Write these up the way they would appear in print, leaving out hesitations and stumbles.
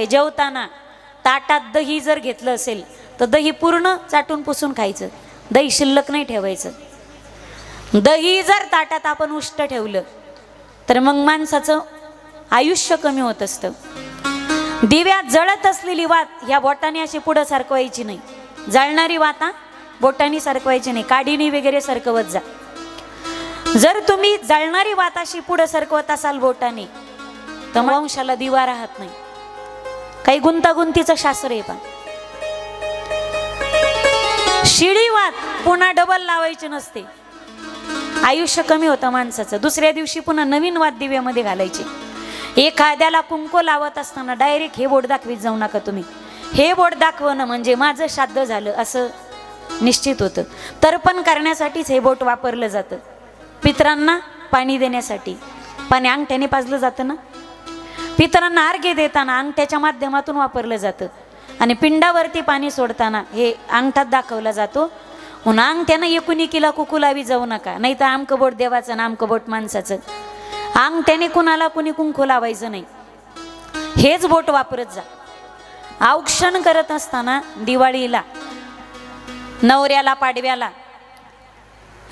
जेवताना ताटात दही जर घेतलं असेल तर दही पूर्ण चाटून पुसून खायचं, दही शिल्लक नाही ठेवायचं. दही जर ताटात आपण उष्ट ठेवलं तर मग माणसाचं आयुष्य कमी होत असतं. दिव्यात जळत असलेली वात ह्या बोटाने अशी पुढं सरकवायची नाही, जळणारी वाता बोटाने सरकवायची नाही, काडीने वगैरे सरकवत जा. जर तुम्ही जळणारी वात अशी पुढं सरकवत असाल बोटाने तर वंशाला दिवा राहत नाही. काही गुंतागुंतीचं शास्त्र आहे. पण शिडी वात पुन्हा डबल लावायची नसते, आयुष्य कमी होतं माणसाचं. दुसऱ्या दिवशी पुन्हा नवीन वात दिव्यामध्ये घालायची. एखाद्याला कुंकू लावत असताना डायरेक्ट हे बोट दाखवीत जाऊ नका तुम्ही. हे बोट दाखवणं म्हणजे माझं श्राद्ध झालं असं निश्चित होतं. तर्पण करण्यासाठीच हे बोट वापरलं जातं. पितरांना पाणी देण्यासाठी पाणी अंगठ्याने पाजलं जातं ना. पितरांना अर्घ्य देताना अंगठ्याच्या माध्यमातून वापरलं जातं. आणि पिंडावरती पाणी सोडताना हे अंगठात दाखवला जातो. म्हणून अंगठ्यानं एकुणिकीला कुकू लावी जाऊ नका, नाही तर आमकं बोट देवाचं ना आमकं बोट माणसाचं. अंगठ्याने कुणाला कुणी कुंकू लावायचं नाही, हेच बोट वापरत जा. औक्षण करत असताना दिवाळीला, नवऱ्याला, पाडव्याला,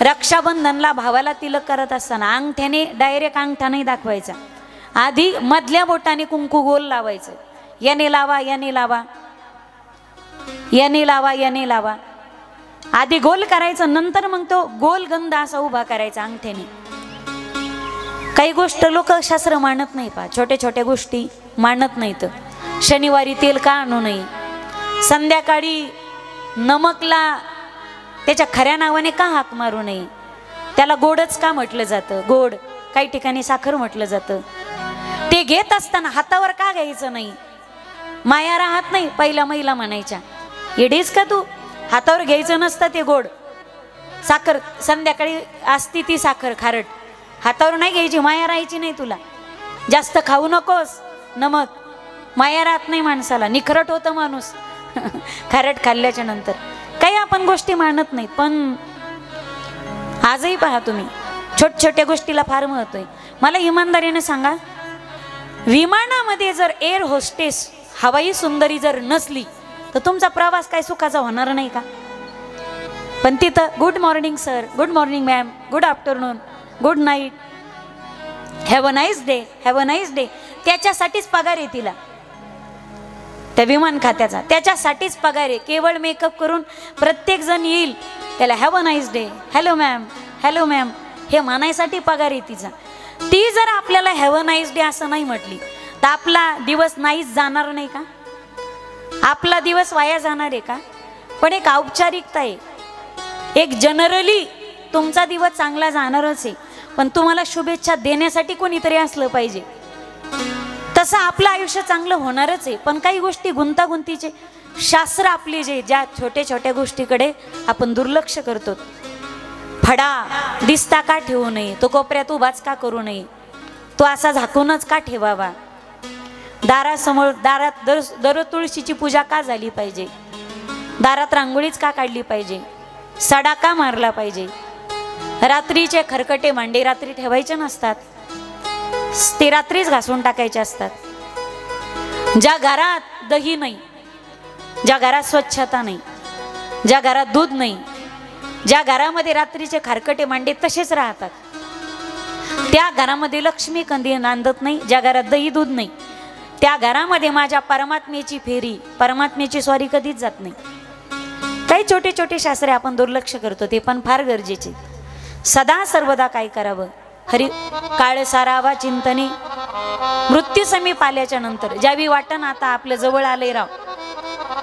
रक्षाबंधनला भावाला तिलक करत असताना अंगठ्याने डायरेक्ट अंगठा नाही दाखवायचा. आधी मधल्या बोटाने कुंकू गोल लावायचं. याने लावा, याने लावा, याने लावा, याने लावा. आधी गोल करायचं, नंतर मग तो गोल गंध असा उभा करायचा अंगठ्याने. काही गोष्ट लोक शास्त्र मानत नाही पा, छोट्या छोट्या गोष्टी मानत नाहीत. शनिवारी तेल का आणू नये, संध्याकाळी नमकला त्याच्या खऱ्या नावाने का हाक मारू नये, त्याला गोडच का म्हटलं जातं, गोड, काही ठिकाणी साखर म्हटलं जातं. ते घेत असताना हातावर का घ्यायचं नाही, माया राहत नाही. पहिल्या महिला म्हणायच्या, येडीस का तू, हातावर घ्यायचं नसतं ते गोड. साखर संध्याकाळी असती ती साखर खारट, हातावर नाही घ्यायची, माया राहायची नाही तुला. जास्त खाऊ नकोस नमक, माया राहत नाही माणसाला, निखरट होतं माणूस खारट खाल्ल्याच्या नंतर. काही आपण गोष्टी मानत नाही. पण आजही पहा तुम्ही, छोट छोट्या गोष्टीला फार महत्व आहे. मला इमानदारीने सांगा, विमानामध्ये जर एअर होस्टेस, हवाई सुंदरी जर नसली तर तुमचा प्रवास काय सुखाचा होणार नाही का. पण तिथं good morning sir, good morning ma'am, good afternoon, good night, have a nice day, have a nice day, त्याच्यासाठीच पगार आहे तिला, त्या विमान खात्याचा त्याच्यासाठीच पगार आहे. केवळ मेकअप करून प्रत्येक जण येईल त्याला have a nice day, hello ma'am, hello ma'am हे म्हणायसाठी पगार आहे तिचा. ती जर आपल्याला हॅव अ नाईस डे असं नाही म्हटली तर आपला दिवस नाहीच जाणार नाही का, आपला दिवस वाया जाणार आहे का. पण एक औपचारिकता आहे, एक जनरली तुमचा दिवस चांगला जाणारच आहे, पण तुम्हाला शुभेच्छा देण्यासाठी कोणीतरी असलं पाहिजे. तसं आपलं आयुष्य चांगलं होणारच आहे. पण काही गोष्टी गुंतागुंतीचे शास्त्र आपले जे, ज्या छोट्या छोट्या गोष्टीकडे आपण दुर्लक्ष करतो. फडा दिसता का ठेवू नये, तो कोपऱ्यात उभाच का करू नये, तो असा झाकूनच का ठेवावा, दारासमोर, दारात दररोज तुळशीची पूजा का झाली पाहिजे, दारात रांगोळीच का काढली पाहिजे, सडा का मारला पाहिजे, रात्रीचे खरकटे भांडे रात्री ठेवायचे नसतात, ते रात्रीच घासून टाकायचे असतात. ज्या घरात दही नाही, ज्या घरात स्वच्छता नाही, ज्या घरात दूध नाही, ज्या घरामध्ये रात्रीचे खरकटे भांडे तसेच राहतात, त्या घरामध्ये लक्ष्मी कधी नांदत नाही. ज्या घरात दही दूध नाही त्या घरामध्ये माझ्या परमात्म्याची फेरी, परमात्म्याची स्वारी कधीच जात नाही. काही छोटे छोटे शास्त्रे आपण दुर्लक्ष करतो, ते पण फार गरजेचे. सदा सर्वदा काय करावं, हरी काळ सारावा चिंतनी, मृत्यू समीप आल्याच्या नंतर ज्यावेळी वाटण आता आपल्या जवळ आले राव,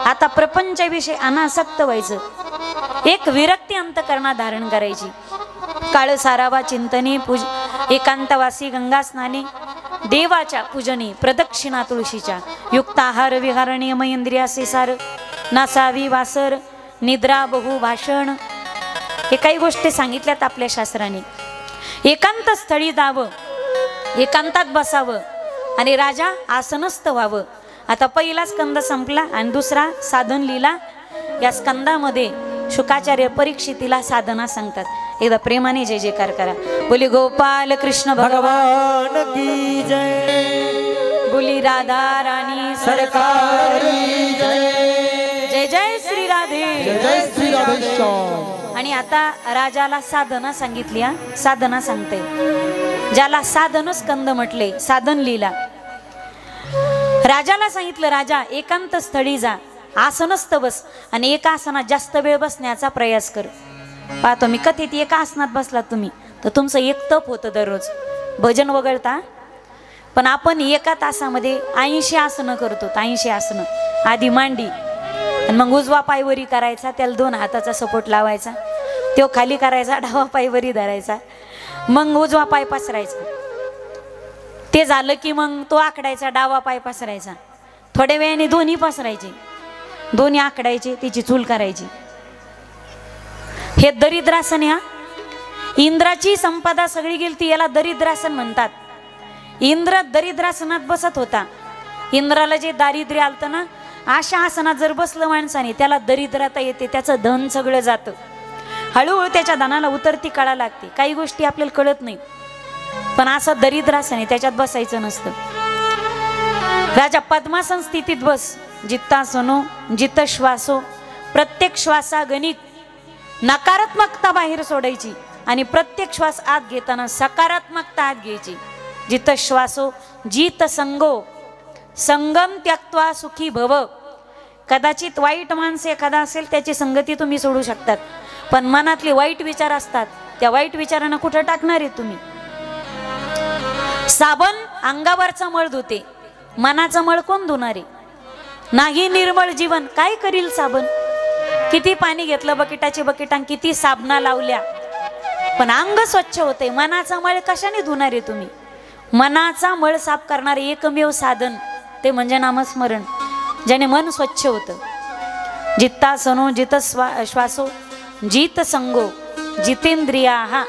आता प्रपंचाविषयी अनासक्त व्हायचं, एक विरक्ती अंतकरणात धारण करायची. काळ सारावा चिंतनी, एकांतवासी गंगा स्नानी, देवाच्या पूजनी, प्रदक्षिणा तुळशीच्या, युक्त आहार विहार नियम इंद्रियासे सार, नासावी वासर, निद्रा बहु भाषण, हे काही गोष्टी सांगितल्यात आपल्या शास्त्राने. एकांत स्थळी जावं, एकांतात बसावं आणि राजा आसनस्थ व्हावं. आता पहिला स्कंद संपला आणि दुसरा साधन लीला. या स्कंदामध्ये शुकाचार्य परीक्षितीला साधना सांगतात. एकदा प्रेमाने जय जयकार करा. बोली गोपाल कृष्ण भगवान की जय. बोली राधा रानी सरकार की जय. जय जय श्री राधे. जय जय श्री राधेश्याम. आणि आता राजाला साधना सांगितली. साधना सांगते, ज्याला साधन स्कंद म्हटले, साधन लीला. राजाला सांगितलं, राजा एकांत स्थळी जा, आसनस्थ बस आणि एका आसनात जास्त वेळ बसण्याचा प्रयास कर. पाहतो मी कथेत एका आसनात बसलात तुम्ही तर तुमचं एक तप होतं दररोज भजन वगळता. पण आपण एका तासामध्ये 80 आसनं करतो. 80 आसनं. आधी मांडी आणि मग उजवा पाय वरी करायचा, त्याला 2 हाताचा सपोर्ट लावायचा, तो खाली करायचा, डावा पाय वरी धरायचा, मग उजवा पाय पसरायचा. ते झालं की मग तो आकडायचा, डावा पाय पसरायचा, थोड्या वेळाने दोन्ही पसरायचे, दोन्ही आकडायचे, तिची चूल करायची. हे दरिद्रासन. ह्या इंद्राची संपदा सगळी गेली ती, याला दरिद्रासन म्हणतात. इंद्र दरिद्रासनात बसत होता. इंद्राला जे दारिद्र्य आलतं ना, अशा आसनात जर बसलं माणसाने त्याला दरिद्रता येते, त्याचं धन सगळं जातं. हळूहळू त्याच्या धनाला उतरती कळा लागते. काही गोष्टी आपल्याला कळत नाही, पण असं दरिद्रासन आहे, त्याच्यात बसायचं नसतं. राजा पद्मासन स्थितीत बस. जित्तासनो जित श्वासो. प्रत्येक श्वासागणिक नकारात्मकता बाहेर सोडायची आणि प्रत्येक श्वास आत घेताना सकारात्मकता आत घ्यायची. जित श्वासो जित संगो. संगम त्यक्त्वा सुखी भव. कदाचित वाईट माणसे एखादा असेल त्याची संगती तुम्ही सोडू शकतात, पण मनातले वाईट विचार असतात, त्या वाईट विचारांना कुठं टाकणार आहे तुम्ही? साबण अंगावरचा मळ धुते, मनाचा मळ कोण धुणारे? नाही निर्मळ जीवन काय करील साबण? किती पाणी घेतलं बकेटाचे बकेटां, किती साबणा लावल्या, पण अंग स्वच्छ होते. मनाचा मळ कशाने धुणारे तुम्ही? मनाचा मळ साफ करणारे एकमेव साधन ते म्हणजे नामस्मरण, ज्याने मन स्वच्छ होतं. जित्तासनो जित श्वासो जित संगो जितेंद्रिया. हा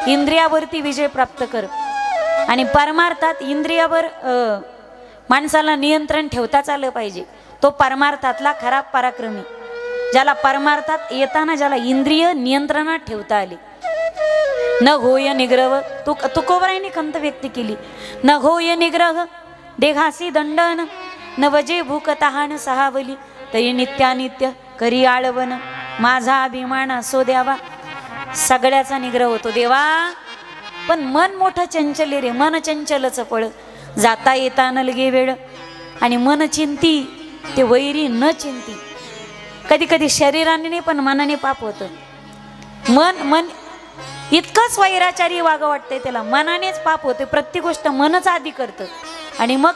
इंद्रियावरती विजय प्राप्त कर. आणि परमार्थात इंद्रियावर माणसाला नियंत्रण ठेवताच आलं पाहिजे. तो परमार्थातला खरा पराक्रमी, ज्याला परमार्थात येताना ज्याला इंद्रिय नियंत्रणात ठेवता आले. न होय निग्रह. तुकोबरायांनी खंत व्यक्त केली. न होय निग्रह देघासी दंडन. न वजे भूक तहान सहावली. तरी नित्यानित्य करी आळवण. माझा अभिमान असो द्यावा. सगळ्याचा निग्रह होतो देवा, पण मन मोठं चंचल रे. मन चंचलच पळ. जाता येता न लगे वेळ. आणि मन चिंती ते वैरी न चिंती. कधी कधी शरीराने नाही पण मनाने पाप होतं. मन इतकंच वैराचारी वागं वाटतंय त्याला, मनानेच पाप होते. प्रत्येक गोष्ट मनच आधी करतं. आणि मग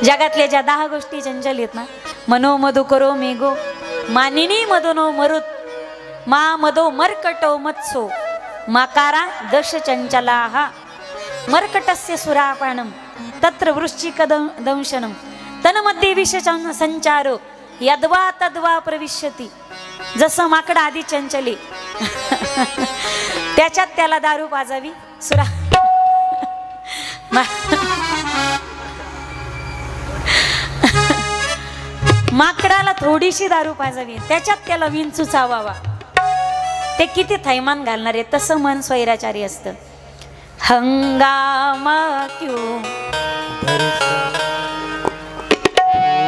जगातल्या ज्या 10 गोष्टी चंचल आहेत ना, मनो मधु करो मेघो मानिनी मदनो मरुत. मा मदो मर्कटो मत्सो माकारा दश चंचला. मर्कटस्य सुरापानम तत्र वृश्चिक दंशनम तन्मध्ये विष संचारो यद्वा तद्वा प्रविश्यती. जसं माकड आधी चंचले त्याच्यात त्याला दारू पाजावी. सुरा माकडाला थोडीशी दारू पाजावी, त्याच्यात त्याला विंचू चावावा. ते किती थैमान घालणार आहे? तसं मन स्वैराचारी असतं. हंगामा क्यों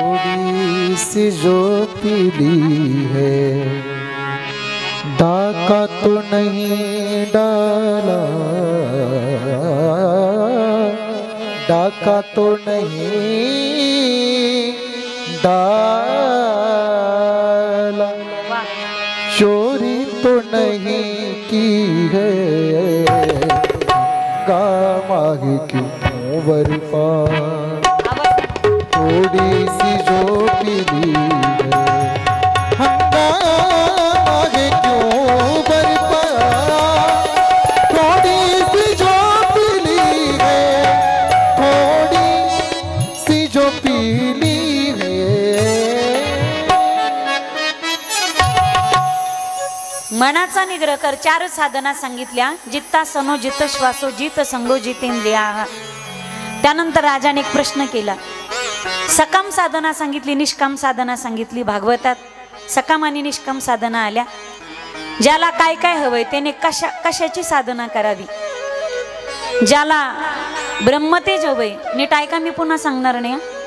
थोड़ी सी जो पीली है, डाका तो नहीं डाला, डाका तो नहीं डाला, चोरी तो नहीं की है, गामा क्यों बरपा, थोड़ी सी जो पीली है, हंगामा क्यों बरपा, थोड़ी सी जो पीली है, थोड़ी सी जो पीली है. मनाचा निग्रह कर. 4 साधना सांगितल्या. जित्ता सनो जित श्वासो जित संगो जितेंद्रिया. त्यानंतर राजाने एक प्रश्न केला. सकाम साधना सांगितली, निष्काम साधना सांगितली. भागवतात सकाम आणि निष्काम साधना आल्या. ज्याला काय काय हवंय त्याने कशाची साधना करावी. ज्याला ब्रह्मतेज हवंय. नीट ऐका, मी पुन्हा सांगणार नाही हं.